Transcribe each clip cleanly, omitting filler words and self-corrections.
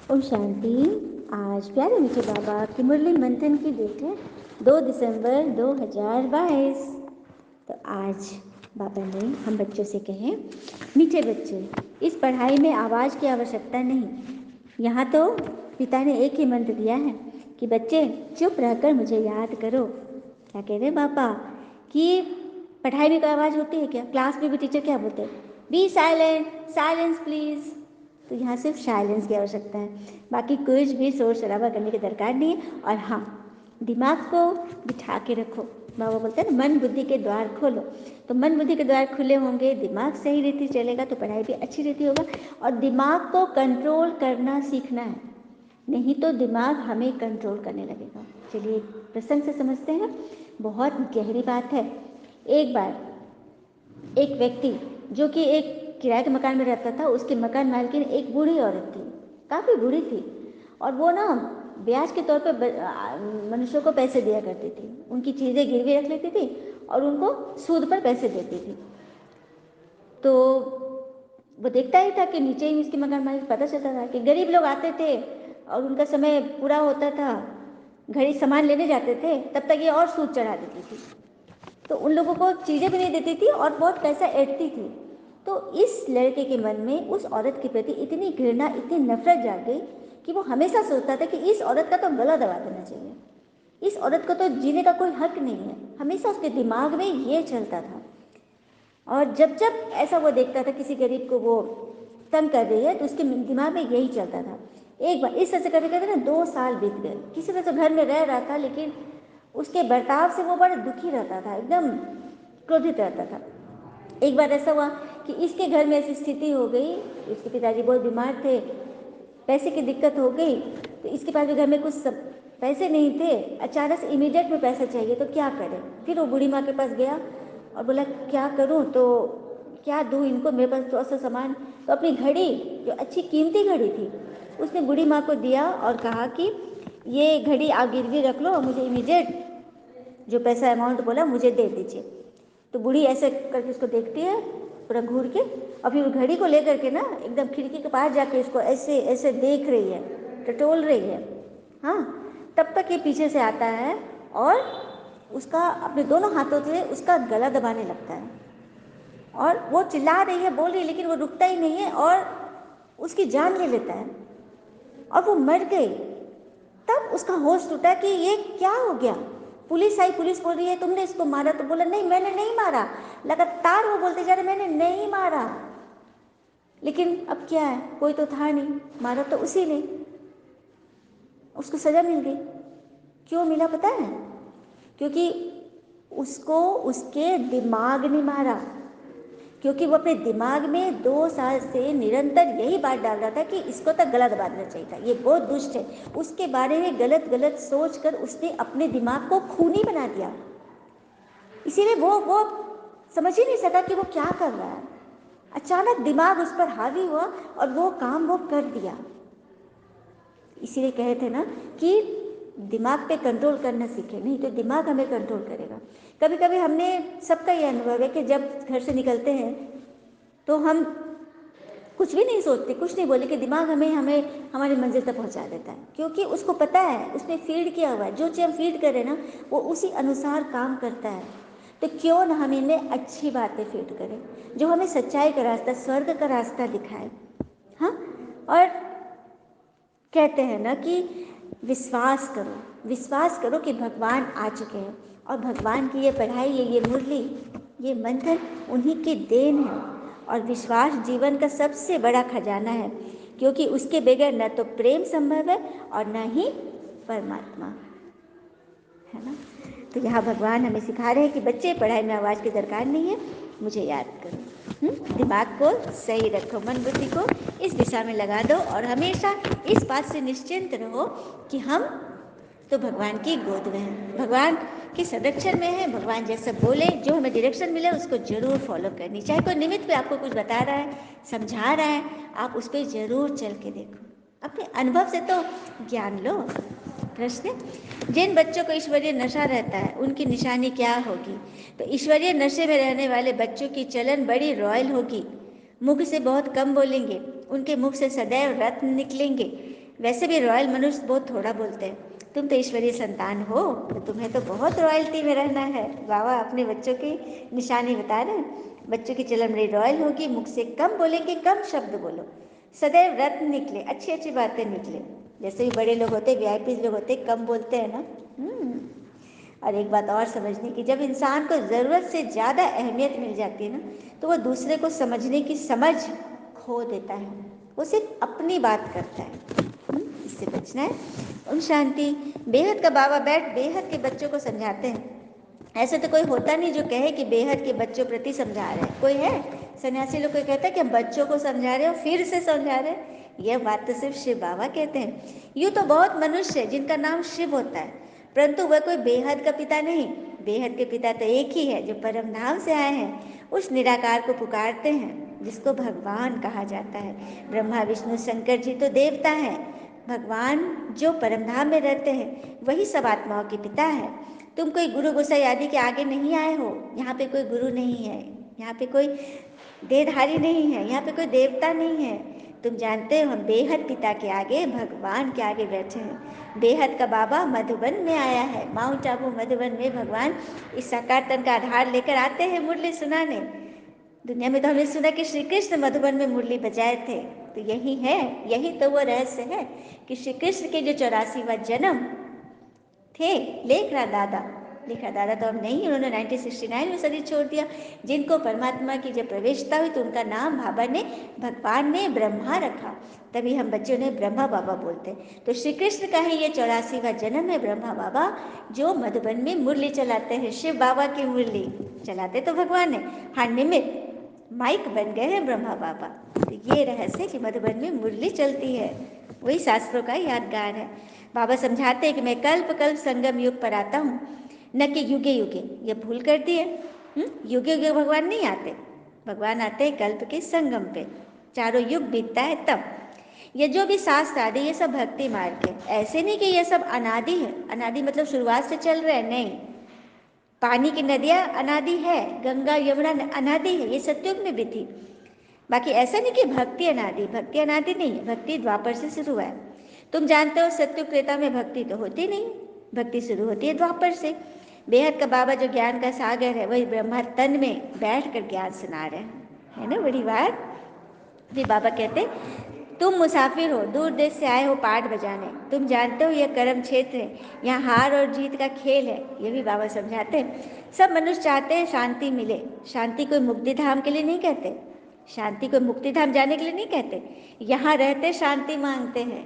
ओम शांति। आज प्यारे मीठे बाबा की मुरली मंथन की डेट है 2 दिसंबर 2022। तो आज बाबा ने हम बच्चों से कहे, मीठे बच्चे, इस पढ़ाई में आवाज़ की आवश्यकता नहीं। यहाँ तो पिता ने एक ही मंत्र दिया है कि बच्चे चुप रहकर मुझे याद करो। क्या कह रहे पापा कि पढ़ाई में कोई आवाज़ होती है क्या? क्लास में भी टीचर क्या बोलते हैं? Be silent, silence please. तो यहाँ सिर्फ साइलेंस की आवश्यकता है, बाकी कुछ भी शोर शराबा करने की दरकार नहीं है। और हाँ, दिमाग को बिठा के रखो। बाबा बोलते हैं ना, मन बुद्धि के द्वार खोलो। तो मन बुद्धि के द्वार खुले होंगे, दिमाग सही रीति चलेगा तो पढ़ाई भी अच्छी रीति होगा। और दिमाग को कंट्रोल करना सीखना है, नहीं तो दिमाग हमें कंट्रोल करने लगेगा। चलिए प्रसंग से समझते हैं, बहुत गहरी बात है। एक बार एक व्यक्ति जो कि एक किराए के मकान में रहता था, उसके मकान मालकिन एक बूढ़ी औरत थी, काफ़ी बूढ़ी थी, और वो ना ब्याज के तौर पर मनुष्यों को पैसे दिया करती थी। उनकी चीज़ें गिरवी रख लेती थी और उनको सूद पर पैसे देती थी। तो वो देखता ही था कि नीचे ही उसके मकान मालिक, पता चलता था कि गरीब लोग आते थे और उनका समय पूरा होता था, घड़ी सामान लेने जाते थे, तब तक ये और सूद चढ़ा देती थी। तो उन लोगों को चीज़ें भी नहीं देती थी और बहुत पैसा ऐंठती थी। तो इस लड़के के मन में उस औरत के प्रति इतनी घृणा, इतनी नफरत जाग गई कि वो हमेशा सोचता था कि इस औरत का तो गला दबा देना चाहिए, इस औरत को तो जीने का कोई हक नहीं है। हमेशा उसके दिमाग में ये चलता था। और जब जब ऐसा वो देखता था किसी गरीब को वो तंग कर रही है, तो उसके दिमाग में यही चलता था। एक बार इस तरह से करते करते ना 2 साल बीत गए। किसी तरह से घर में रह रहा था, लेकिन उसके बर्ताव से वो बड़ा दुखी रहता था, एकदम क्रोधित रहता था। एक बार ऐसा हुआ कि इसके घर में ऐसी स्थिति हो गई, इसके पिताजी बहुत बीमार थे, पैसे की दिक्कत हो गई, तो इसके पास भी घर में कुछ पैसे नहीं थे। अचानक से इमीडिएट में पैसा चाहिए, तो क्या करे? फिर वो बूढ़ी माँ के पास गया और बोला क्या करूं, तो क्या दूं इनको, मेरे पास थोड़ा सा सामान। तो अपनी घड़ी, जो अच्छी कीमती घड़ी थी, उसने बूढ़ी माँ को दिया और कहा कि ये घड़ी आप गिरवी रख लो और मुझे इमीडिएट जो पैसा अमाउंट बोला मुझे दे दीजिए। तो बूढ़ी ऐसे करके उसको देखती है पूरा घूर के, और फिर घड़ी को लेकर के ना एकदम खिड़की के पास जाके इसको ऐसे ऐसे देख रही है, टटोल रही है। हाँ, तब तक ये पीछे से आता है और उसका अपने दोनों हाथों से उसका गला दबाने लगता है। और वो चिल्ला रही है, बोल रही है, लेकिन वो रुकता ही नहीं है और उसकी जान ले लेता है और वो मर गई। तब उसका होश टूटा कि ये क्या हो गया। पुलिस आई, पुलिस बोल रही है तुमने इसको मारा, तो बोला नहीं मैंने नहीं मारा। लगातार वो बोलते जा रहे मैंने नहीं मारा। लेकिन अब क्या है, कोई तो था नहीं, मारा तो उसी ने, उसको सजा मिल गई। क्यों मिला पता है? क्योंकि उसको उसके दिमाग ने मारा, क्योंकि वो अपने दिमाग में 2 साल से निरंतर यही बात डाल रहा था कि इसको तो गला दबा देना चाहिए था, ये बहुत दुष्ट है। उसके बारे में गलत गलत सोच कर उसने अपने दिमाग को खूनी बना दिया। इसीलिए वो समझ ही नहीं सका कि वो क्या कर रहा है। अचानक दिमाग उस पर हावी हुआ और वो काम वो कर दिया। इसीलिए कहे थे ना कि दिमाग पे कंट्रोल करना सीखे, नहीं तो दिमाग हमें कंट्रोल करेगा। कभी कभी हमने, सबका ये अनुभव है कि जब घर से निकलते हैं तो हम कुछ भी नहीं सोचते, कुछ नहीं बोले कि दिमाग हमें हमें हमारी मंजिल तक पहुंचा देता है, क्योंकि उसको पता है, उसने फीड किया हुआ है। जो चीज़ हम फीड करें ना, वो उसी अनुसार काम करता है। तो क्यों ना हम इन्हें अच्छी बातें फीड करें, जो हमें सच्चाई का रास्ता, स्वर्ग का रास्ता दिखाए। हाँ, और कहते हैं ना कि विश्वास करो, विश्वास करो कि भगवान आ चुके हैं और भगवान की ये पढ़ाई, ये मुरली, ये मंथन उन्हीं की देन है। और विश्वास जीवन का सबसे बड़ा खजाना है, क्योंकि उसके बगैर न तो प्रेम संभव है और न ही परमात्मा, है ना। तो यहाँ भगवान हमें सिखा रहे हैं कि बच्चे, पढ़ाई में आवाज़ की दरकार नहीं है, मुझे याद करो। दिमाग को सही रखो, मन बुद्धि को इस दिशा में लगा दो और हमेशा इस बात से निश्चिंत रहो कि हम तो भगवान की गोद में हैं, भगवान के संरक्षण में है। भगवान जैसा बोले, जो हमें डायरेक्शन मिले उसको जरूर फॉलो करनी। चाहे कोई निमित्त पे आपको कुछ बता रहा है, समझा रहा है, आप उस पर जरूर चल के देखो, अपने अनुभव से तो ज्ञान लो। प्रश्न, जिन बच्चों को ईश्वरीय नशा रहता है उनकी निशानी क्या होगी? तो ईश्वरीय नशे में रहने वाले बच्चों की चलन बड़ी रॉयल होगी, मुख से बहुत कम बोलेंगे, उनके मुख से सदैव रत्न निकलेंगे, वैसे भी रॉयल मनुष्य बहुत थोड़ा बोलते हैं। तुम तो ईश्वरीय संतान हो, तो तुम्हें तो बहुत रॉयल्टी में रहना है। बाबा अपने बच्चों की निशानी बता रहे हैं। बच्चों की चलन बड़ी रॉयल होगी, मुख से कम बोलेंगे, कम शब्द बोलो, सदैव रत्न निकले, अच्छी अच्छी बातें निकले। जैसे भी बड़े लोग होते, वीआईपी लोग होते, कम बोलते हैं ना। और एक बात और समझने की, जब इंसान को ज़रूरत से ज़्यादा अहमियत मिल जाती है ना, तो वो दूसरे को समझने की समझ खो देता है, वो सिर्फ अपनी बात करता है। इससे बचना है। ओम शांति। बेहद का बाबा बैठ बेहद के बच्चों को समझाते हैं। ऐसे तो कोई होता नहीं जो कहे कि बेहद के बच्चों प्रति समझा रहे हैं। कोई है? सन्यासी लोग कोई कहता है कि हम बच्चों को समझा रहे हो, फिर से समझा रहे हैं? यह बात तो सिर्फ शिव बाबा कहते हैं। यूँ तो बहुत मनुष्य है जिनका नाम शिव होता है, परंतु वह कोई बेहद का पिता नहीं। बेहद के पिता तो एक ही है जो परम धाम से आए हैं, उस निराकार को पुकारते हैं जिसको भगवान कहा जाता है। ब्रह्मा विष्णु शंकर जी तो देवता हैं, भगवान जो परमधाम में रहते हैं वही सब आत्माओं के पिता है। तुम कोई गुरु गोसाई आदि के आगे नहीं आए हो। यहाँ पे कोई गुरु नहीं है, यहाँ पे कोई देहधारी नहीं है, यहाँ पे कोई देवता नहीं है। तुम जानते हो हम बेहद पिता के आगे, भगवान के आगे बैठे हैं। बेहद का बाबा मधुबन में आया है, माउंट आबू मधुबन में भगवान इस साकार तन का आधार लेकर आते हैं मुरली सुनाने। दुनिया में तो हमने सुना कि श्री कृष्ण मधुबन में मुरली बजाए थे, तो यही है, यही तो वो रहस्य है कि श्री कृष्ण के जो 84वां जन्म थे, लेखराज दादा तो अब नहीं, उन्होंने 1969 में शरीर छोड़ दिया। जिनको परमात्मा की जब प्रवेशता हुई तो उनका नाम भगवान ने ब्रह्मा रखा, तभी हम बच्चों ने ब्रह्मा बाबा बोलते। तो श्री कृष्ण का ही ये 84वां जन्म है ब्रह्मा बाबा, जो मधुबन में मुरली चलाते हैं। शिव बाबा की मुरली चलाते तो भगवान है, हाँ निमित्त माइक बन गए हैं ब्रह्मा बाबा। तो ये रहस्य कि मधुबन में मुरली चलती है, वही शास्त्रों का यादगार है। बाबा समझाते हैं कि मैं कल्प कल्प संगम युग पर आता हूँ, न कि युगे युगे। ये भूल कर दिए, युगे युगे भगवान नहीं आते, भगवान आते हैं कल्प के संगम पे, चारों युग बीतता है तब। ये जो भी शास्त्र आदि ये सब भक्ति मार्ग है, ऐसे नहीं कि ये सब अनादि है। अनादि मतलब शुरुआत से चल रहे हैं, नहीं। पानी की नदियाँ अनादि है, गंगा यमुना अनादि है, ये सतयुग में भी थी। बाकी ऐसा नहीं कि भक्ति अनादि, भक्ति अनादि नहीं है, भक्ति द्वापर से शुरू हुआ है। तुम जानते हो सत्युग त्रेता में भक्ति तो होती नहीं, भक्ति शुरू होती है द्वापर से। बेहद का बाबा जो ज्ञान का सागर है, वही ब्रह्मा तन में बैठ कर ज्ञान सुना रहे हैं, है ना, बड़ी बात। फिर बाबा कहते तुम मुसाफिर हो, दूर देश से आए हो पाठ बजाने। तुम जानते हो यह कर्म क्षेत्र है, यहाँ हार और जीत का खेल है, ये भी बाबा समझाते हैं। सब मनुष्य चाहते हैं शांति मिले। शांति कोई मुक्ति धाम के लिए नहीं कहते, शांति कोई मुक्ति धाम जाने के लिए नहीं कहते, यहाँ रहते शांति मांगते हैं।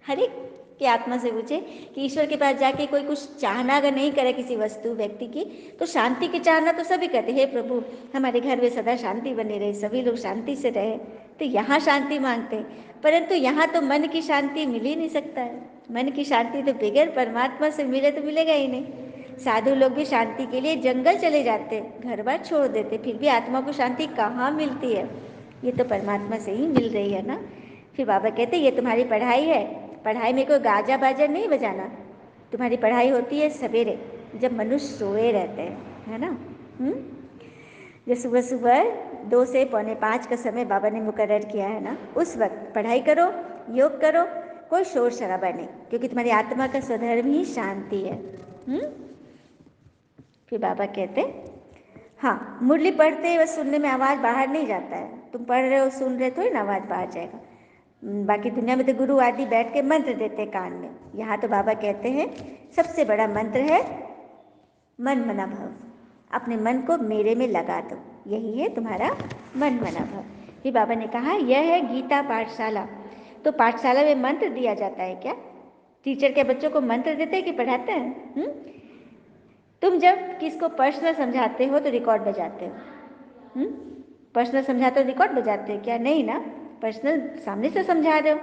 हर एक की आत्मा से पूछे कि ईश्वर के पास जाके कोई कुछ चाहना अगर नहीं करे किसी वस्तु व्यक्ति की, तो शांति की चाहना तो सभी कहते हे प्रभु हमारे घर में सदा शांति बनी रहे, सभी लोग शांति से रहे। तो यहाँ शांति मांगते हैं, परंतु यहाँ तो मन की शांति मिल ही नहीं सकता है। मन की शांति तो बगैर परमात्मा से मिले तो मिलेगा ही नहीं। साधु लोग भी शांति के लिए जंगल चले जाते, घर बार छोड़ देते, फिर भी आत्मा को शांति कहाँ मिलती है? ये तो परमात्मा से ही मिल रही है ना। फिर बाबा कहते ये तुम्हारी पढ़ाई है, पढ़ाई में कोई गाजा बाजा नहीं बजाना। तुम्हारी पढ़ाई होती है सवेरे, जब मनुष्य सोए रहते हैं, है ना। जो सुबह सुबह 2 से 4:45 का समय बाबा ने मुकर्रर किया है ना, उस वक्त पढ़ाई करो, योग करो, कोई शोर शराबा नहीं, क्योंकि तुम्हारी आत्मा का स्वधर्म ही शांति है। फिर बाबा कहते हाँ, मुरली पढ़ते व सुनने में आवाज़ बाहर नहीं जाता है। तुम पढ़ रहे हो सुन रहे थोड़ी ना आवाज़ बाहर जाएगा। बाकी दुनिया में तो गुरु आदि बैठ के मंत्र देते कान में, यहाँ तो बाबा कहते हैं सबसे बड़ा मंत्र है मन मना भव। अपने मन को मेरे में लगा दो, यही है तुम्हारा मन मना भव। फिर बाबा ने कहा यह है गीता पाठशाला। तो पाठशाला में मंत्र दिया जाता है क्या? टीचर के बच्चों को मंत्र देते हैं कि पढ़ाते हैं? तुम जब किसको पर्सनल समझाते हो तो रिकॉर्ड बजाते हो, पर्सनल समझाते हो रिकॉर्ड बजाते हो क्या? नहीं ना, पर्सनल सामने से समझा रहे हो,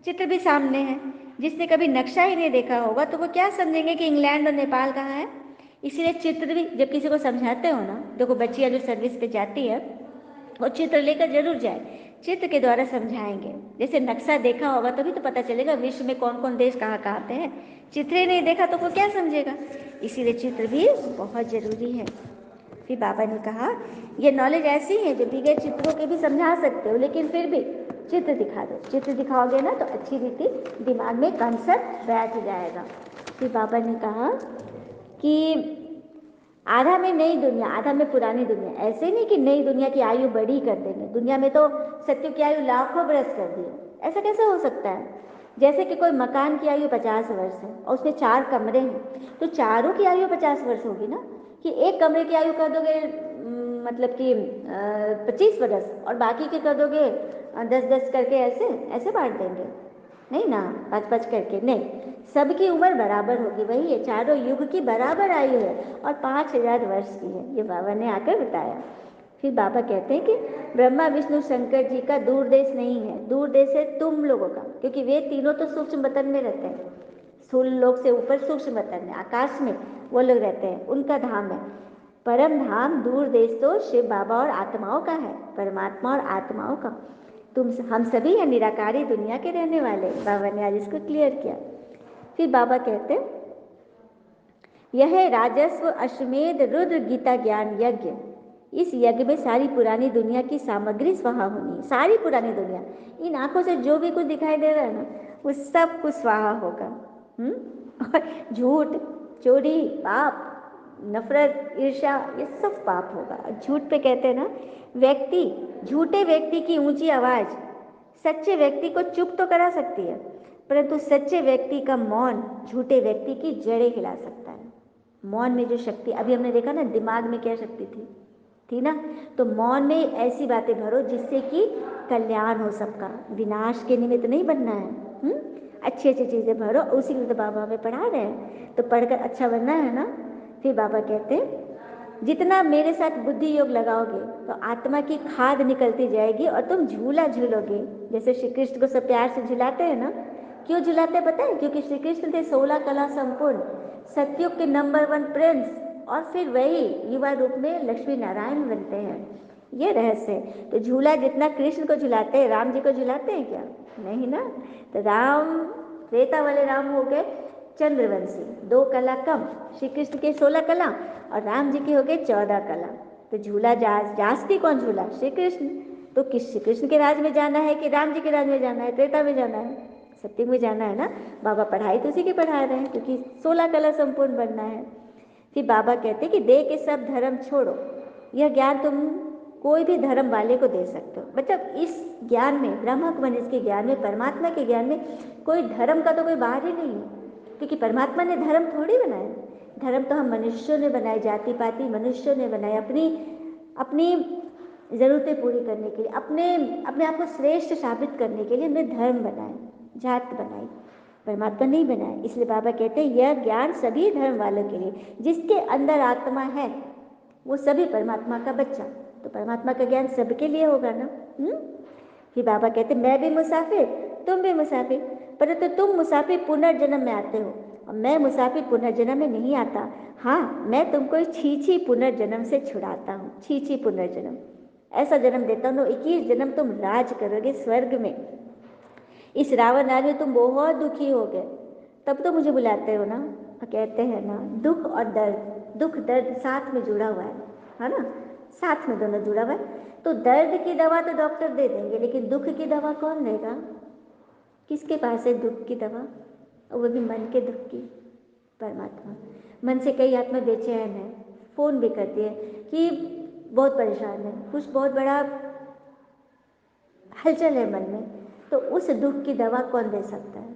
चित्र भी सामने है। जिसने कभी नक्शा ही नहीं देखा होगा तो वो क्या समझेंगे कि इंग्लैंड और नेपाल कहाँ है? इसीलिए चित्र भी जब किसी को समझाते हो ना, देखो बच्चियाँ जो सर्विस पे जाती है वो चित्र लेकर जरूर जाए, चित्र के द्वारा समझाएंगे। जैसे नक्शा देखा होगा तभी तो पता चलेगा विश्व में कौन कौन देश कहाँ कहाँ पे हैं। चित्र ही नहीं देखा तो वो क्या समझेगा? इसीलिए चित्र भी बहुत जरूरी है। फिर बाबा ने कहा ये नॉलेज ऐसी है जो बगैर चित्रों के भी समझा सकते हो, लेकिन फिर भी चित्र दिखा दो। चित्र दिखाओगे ना तो अच्छी रीति दिमाग में कंसेप्ट बैठ जाएगा। फिर बाबा ने कहा कि आधा में नई दुनिया, आधा में पुरानी दुनिया। ऐसे नहीं कि नई दुनिया की आयु बड़ी कर देंगे, दुनिया में तो सत्युग की आयु लाखों बरस कर दी है, ऐसा कैसे हो सकता है? जैसे कि कोई मकान की आयु 50 वर्ष है और उसमें 4 कमरे हैं, तो चारों की आयु 50 वर्ष होगी ना, कि एक कमरे की आयु कर दोगे मतलब कि 25 वर्ष और बाकी के कर दोगे 10-10 करके, ऐसे ऐसे बांट देंगे? नहीं ना, 5-5 करके नहीं, सबकी उम्र बराबर होगी। वही है, चारों युग की बराबर आयु है और 5000 वर्ष की है, ये बाबा ने आकर बताया। फिर बाबा कहते हैं कि ब्रह्मा विष्णु शंकर जी का दूर देश नहीं है, दूर देश है तुम लोगों का, क्योंकि वे तीनों तो सूक्ष्म वतन में रहते हैं, स्थूल लोक से ऊपर सूक्ष्म वतन में, आकाश में वो लोग रहते हैं, उनका धाम है। परम धाम दूर देश तो शिव बाबा और आत्माओं का है, परमात्मा और आत्माओं का। तुम हम सभी है निराकारी दुनिया के रहने वाले। बाबा ने आज इसको क्लियर किया। फिर बाबा कहते हैं यह राजस्व अश्वमेध रुद्र गीता ज्ञान यज्ञ, इस यज्ञ में सारी पुरानी दुनिया की सामग्री स्वाहा होनी है। सारी पुरानी दुनिया, इन आंखों से जो भी कुछ दिखाई दे रहा है ना, वो सब कुछ स्वाहा होगा। और झूठ, चोरी, पाप, नफरत, ईर्ष्या, ये सब पाप होगा। झूठ पे कहते हैं ना, व्यक्ति, झूठे व्यक्ति की ऊंची आवाज सच्चे व्यक्ति को चुप तो करा सकती है, परंतु सच्चे व्यक्ति का मौन झूठे व्यक्ति की जड़ें हिला सकता है। मौन में जो शक्ति, अभी हमने देखा ना दिमाग में क्या शक्ति थी ना, तो मौन में ऐसी बातें भरो जिससे कि कल्याण हो सबका, विनाश के निमित्त नहीं बनना है। अच्छी अच्छी चीज़ें भरो, उसी के लिए तो बाबा हमें पढ़ा रहे हैं, तो पढ़कर अच्छा बनना है ना। फिर बाबा कहते हैं जितना मेरे साथ बुद्धि योग लगाओगे तो आत्मा की खाद निकलती जाएगी और तुम झूला झूलोगे। जैसे श्री कृष्ण को सब प्यार से झुलाते हैं ना, क्यों झुलाते हैं पता है? क्योंकि श्री कृष्ण थे 16 कला संपूर्ण, सतयुग के नंबर 1 प्रिंस, और फिर वही युवा रूप में लक्ष्मी नारायण बनते हैं। ये रहस्य है। तो झूला जितना कृष्ण को झुलाते हैं, राम जी को झुलाते हैं क्या? नहीं ना। तो राम, त्रेता वाले राम हो गए चंद्रवंशी, 2 कला कम। श्री कृष्ण के 16 कला और राम जी के हो गए 14 कला। तो झूला जास्ती कौन झूला? श्री कृष्ण। तो किस श्री कृष्ण के राज में जाना है कि राम जी के राज में जाना है, त्रेता में जाना है, सत्युग में जाना है ना। बाबा पढ़ाई तो उसी की पढ़ा रहे हैं, क्योंकि 16 कला संपूर्ण बनना है। फिर बाबा कहते हैं कि दे के सब धर्म छोड़ो। यह ज्ञान तुम कोई भी धर्म वाले को दे सकते हो। मतलब इस ज्ञान में, ब्रह्मज्ञान के ज्ञान में, परमात्मा के ज्ञान में कोई धर्म का तो कोई बाहर ही नहीं है, क्योंकि परमात्मा ने धर्म थोड़ी बनाए। धर्म तो हम मनुष्यों ने बनाए, जाति पाति मनुष्यों ने बनाए, अपनी अपनी ज़रूरतें पूरी करने के लिए, अपने आप को श्रेष्ठ साबित करने के लिए हमने धर्म बनाए, जात बनाई, परमात्मा नहीं बनाए। इसलिए बाबा कहते हैं यह ज्ञान सभी धर्म वालों के लिए, जिसके अंदर आत्मा है वो सभी परमात्मा का बच्चा। तो परमात्मा का ज्ञान सबके लिए होगा ना। फिर बाबा कहते मैं भी मुसाफिर, तुम भी मुसाफिर, परंतु तुम मुसाफिर पुनर्जन्म में आते हो और मैं मुसाफिर पुनर्जन्म में नहीं आता। हाँ, मैं तुमको छीछी पुनर्जन्म से छुड़ाता हूँ। छीछी पुनर्जन्म, ऐसा जन्म देता हूँ 21 जन्म तुम राज करोगे स्वर्ग में। इस रावण राज में तुम बहुत दुखी हो गए, तब तो मुझे बुलाते हो ना। कहते हैं ना, दुख और दर्द, दुख दर्द साथ में जुड़ा हुआ है ना, साथ में दोनों जुड़ा हुआ है। तो दर्द की दवा तो डॉक्टर दे देंगे, लेकिन दुख की दवा कौन देगा? किसके पास है दुख की दवा? वो भी मन के दुख की, परमात्मा। मन से कई आत्मा बेचैन है, फोन भी करती है कि बहुत परेशान है, कुछ बहुत बड़ा हलचल है मन में। तो उस दुख की दवा कौन दे सकता है?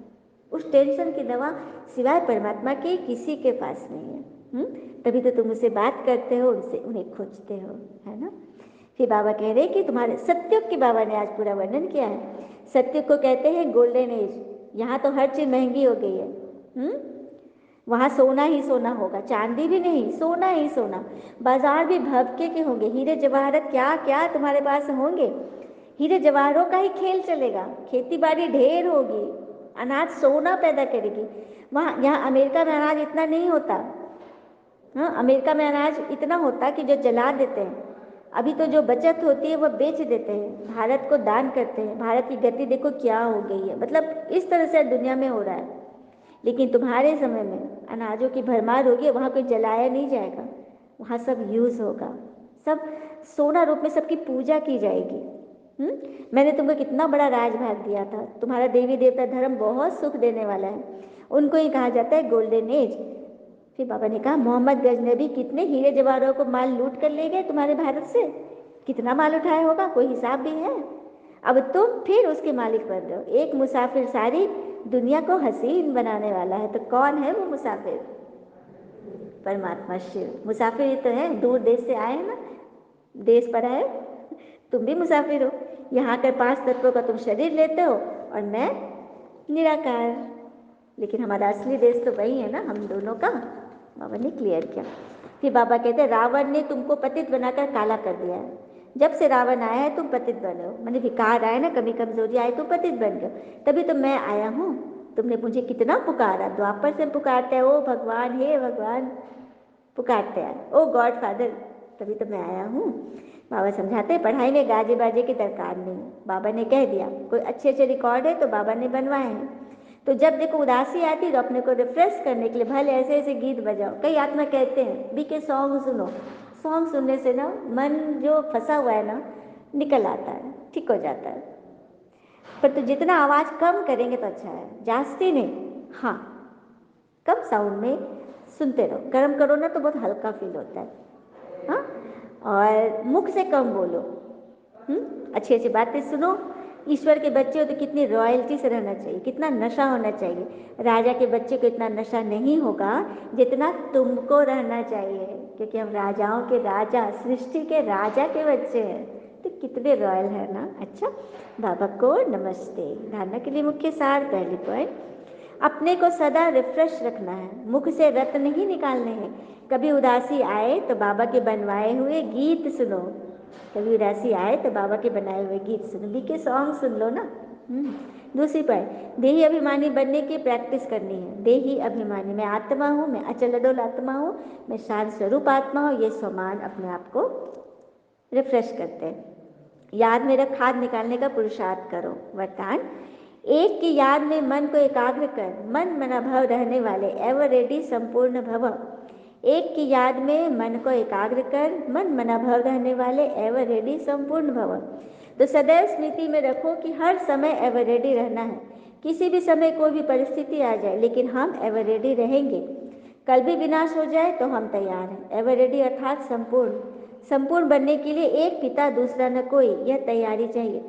उस टेंशन की दवा सिवाय परमात्मा के किसी के पास नहीं है। तभी तो तुम उससे बात करते हो, उनसे उन्हें खोजते हो, है ना। फिर बाबा कह रहे कि तुम्हारे सत्युग की, बाबा ने आज पूरा वर्णन किया है। सत्युग को कहते हैं गोल्डन एज। यहाँ तो हर चीज महंगी हो गई है। वहाँ सोना ही सोना होगा, चांदी भी नहीं, सोना ही सोना। बाजार भी भभके के होंगे, हीरे जवाहरत क्या क्या तुम्हारे पास होंगे। हीरे जवाहरों का ही खेल चलेगा, खेती बाड़ी ढेर होगी, अनाज सोना पैदा करेगी। वहाँ, यहाँ अमेरिका में अनाज इतना नहीं होता। हाँ, अमेरिका में अनाज इतना होता कि जो जला देते हैं। अभी तो जो बचत होती है वो बेच देते हैं, भारत को दान करते हैं। भारत की गति देखो क्या हो गई है, मतलब इस तरह से दुनिया में हो रहा है। लेकिन तुम्हारे समय में अनाजों की भरमार होगी, वहाँ कोई जलाया नहीं जाएगा, वहाँ सब यूज़ होगा, सब सोना रूप में सबकी पूजा की जाएगी। मैंने तुमको कितना बड़ा राजभाग दिया था। तुम्हारा देवी देवता धर्म बहुत सुख देने वाला है। उनको ही कहा जाता है गोल्डन एज। फिर बाबा ने कहा मोहम्मद गजनबी कितने हीरे जवाहरों को माल लूट कर ले गए तुम्हारे भारत से, कितना माल उठाया होगा, कोई हिसाब भी है। अब तुम फिर उसके मालिक बन रहे हो। एक मुसाफिर सारी दुनिया को हसीन बनाने वाला है। तो कौन है वो मुसाफिर? परमात्मा शिव। मुसाफिर ही तो है, दूर देश से आए हैं ना, देश पर आए। तुम भी मुसाफिर हो। यहाँ के 5 तत्वों का तुम शरीर लेते हो और मैं निराकार। लेकिन हमारा असली देश तो वही है ना, हम दोनों का। बाबा ने क्लियर किया। फिर बाबा कहते हैं रावण ने तुमको पतित बनाकर काला कर दिया है। जब से रावण आया है तुम पतित बने हो, मैंने विकार आया ना, कमी कमजोरी आई, तुम पतित बन गए। तभी तो मैं आया हूँ। तुमने मुझे कितना पुकारा, द्वापर से पुकारते हैं, ओ भगवान, हे भगवान पुकारते हैं, ओ गॉड फादर, तभी तो मैं आया हूँ। बाबा समझाते हैं पढ़ाई में गाजे बाजे की दरकार नहीं। बाबा ने कह दिया कोई अच्छे अच्छे रिकॉर्ड है तो बाबा ने बनवाए हैं। तो जब देखो उदासी आती तो अपने को रिफ्रेश करने के लिए भले ऐसे ऐसे गीत बजाओ। कई आत्मा कहते हैं बीके सॉन्ग सुनो। सॉन्ग सुनने से ना मन जो फंसा हुआ है ना निकल आता है, ठीक हो जाता है। पर तो जितना आवाज़ कम करेंगे तो अच्छा है, जास्ती नहीं, हाँ कम साउंड में सुनते रहो। गर्म करो ना तो बहुत हल्का फील होता है। हाँ, और मुख से कम बोलो। अच्छी अच्छी बातें सुनो। ईश्वर के बच्चे हो तो कितनी रॉयल्टी से रहना चाहिए, कितना नशा होना चाहिए। राजा के बच्चे को इतना नशा नहीं होगा जितना तुमको रहना चाहिए, क्योंकि हम राजाओं के राजा, सृष्टि के राजा के बच्चे हैं, तो कितने रॉयल है ना। अच्छा, बाबा को नमस्ते। धारणा के लिए मुख्य सार, पहली पॉइंट, अपने को सदा रिफ्रेश रखना है, मुख से रत्न नहीं निकालने हैं। कभी उदासी आए तो बाबा के बनवाए हुए गीत सुनो। कभी उदासी आए तो बाबा के बनाए हुए गीत सुनो, बीके सॉन्ग सुन लो ना। दूसरी पॉइंट, देही अभिमानी बनने की प्रैक्टिस करनी है। देही अभिमानी, मैं आत्मा हूँ, मैं अचल अडोल आत्मा हूँ, मैं शांत स्वरूप आत्मा हूँ, ये स्वमान अपने आप को रिफ्रेश करते हैं। याद में रख, खाद निकालने का पुरुषार्थ करो। वरदान, एक की याद में मन को एकाग्र कर, मन मना भव रहने वाले, एवर रेडी संपूर्ण भव। एक की याद में मन को एकाग्र कर, मन मना भव रहने वाले, एवर रेडी संपूर्ण भव। तो सदैव स्मृति में रखो कि हर समय एवर रेडी रहना है। किसी भी समय कोई भी परिस्थिति आ जाए लेकिन हम एवर रेडी रहेंगे। कल भी विनाश हो जाए तो हम तैयार हैं। एवर रेडी अर्थात संपूर्ण। संपूर्ण बनने के लिए एक पिता दूसरा न कोई, यह तैयारी चाहिए।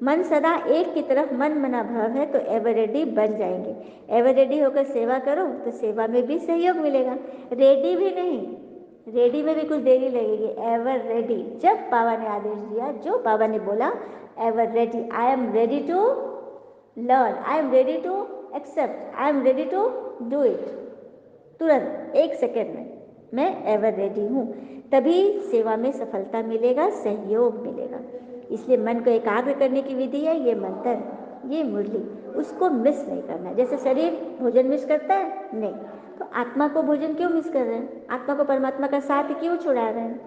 मन सदा एक की तरफ मन मना भाव है तो एवर रेडी बन जाएंगे। एवर रेडी होकर सेवा करो तो सेवा में भी सहयोग मिलेगा। रेडी भी नहीं, रेडी में भी कुछ देरी लगेगी। एवर रेडी, जब बाबा ने आदेश दिया, जो बाबा ने बोला, ever ready, I am ready to learn, I am ready to accept, I am ready to do it. तुरंत 1 सेकेंड में मैं एवर रेडी हूँ। तभी सेवा में सफलता मिलेगा, सहयोग मिलेगा। इसलिए मन को एकाग्र करने की विधि है ये मंत्र, ये मुरली, उसको मिस नहीं करना। जैसे शरीर भोजन मिस करता है, नहीं, तो आत्मा को भोजन क्यों मिस कर रहे हैं? आत्मा को परमात्मा का साथ क्यों छुड़ा रहे हैं?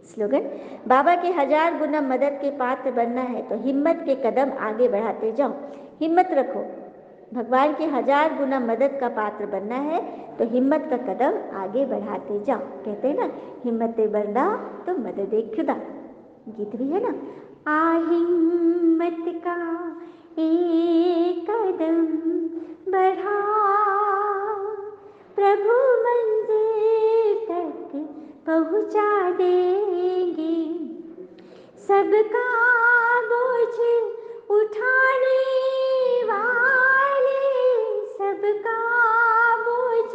स्लोगन, बाबा के 1000 गुना मदद के पात्र बनना है तो हिम्मत के कदम आगे बढ़ाते जाओ। हिम्मत रखो, भगवान की 1000 गुना मदद का पात्र बनना है तो हिम्मत का कदम आगे बढ़ाते जाओ। कहते हैं ना, हिम्मते बंदा तो मदद खुदा, गीत भी है ना। आ हिम्मत का एक कदम बढ़ा, प्रभु मंजिल तक पहुंचा देंगे। सबका बोझ उठाने वाले, सबका बोझ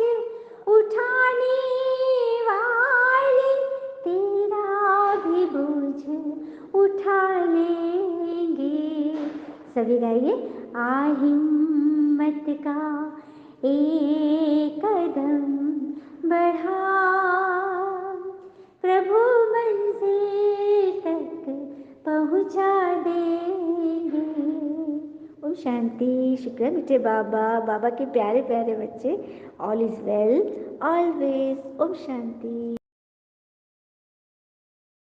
उठाने वाले, तेरा भी बोझ उठा लेंगे। सभी गाइए, आ हिम्मत का एक कदम बढ़ा, प्रभु मंजिल तक पहुंचा देंगे। ओम शांति। शुक्र मीठे बाबा, बाबा के प्यारे प्यारे बच्चे। All is well always. Om Shanti.